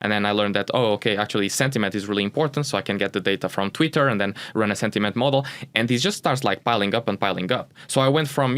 And then I learned that, oh, okay, actually sentiment is really important. So I can get the data from Twitter and then run a sentiment model. And this just starts like piling up and piling up. So I went from,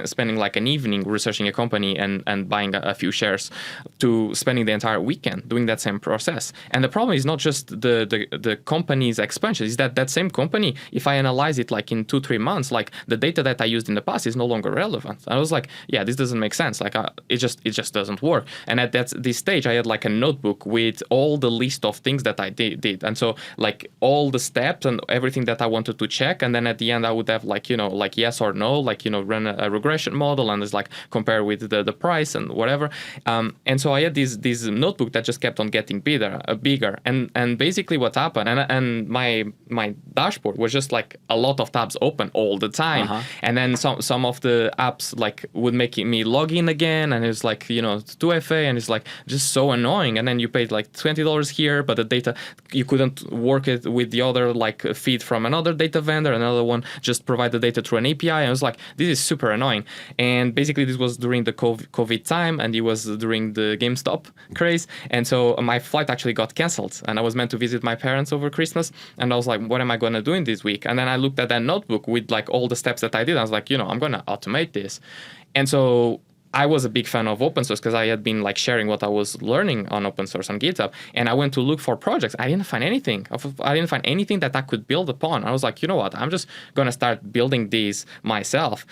spending like an evening researching a company and buying a few shares to spending the entire weekend doing that same process. And the problem is not just the company's expansion, is that same company, if I analyze it like in 2-3 months, like the data that I used in the past is no longer relevant. I was like, yeah, this doesn't make sense. Like it just doesn't work. And at this stage, I had like a notebook with all the list of things that I did. And so like all the steps and everything that I wanted to check. And then at the end, I would have like yes or no, like, run a regression model and it's like compare with the price and whatever. And so I had this notebook that just kept on getting bigger. And basically what happened, and my dashboard was just like a lot of tabs open all the time. And then some of the apps like would make me log in again, and it's like 2FA, and it's like just so annoying. And then you paid like $20 here, but the data, you couldn't work it with the other like feed from another data vendor, another one just provide the data through an API. And I was like, this is super annoying. And basically this was during the COVID time, and it was during the GameStop craze. And so my flight actually got canceled, and I was meant to visit my parents over Christmas. And I was like, what am I going to do in this week? And then I looked at that notebook with like all the steps that I did. I was like, I'm going to automate this. And so I was a big fan of open source because I had been like sharing what I was learning on open source on GitHub. And I went to look for projects. I didn't find anything. I didn't find anything that I could build upon. I was like, you know what? I'm just going to start building these myself.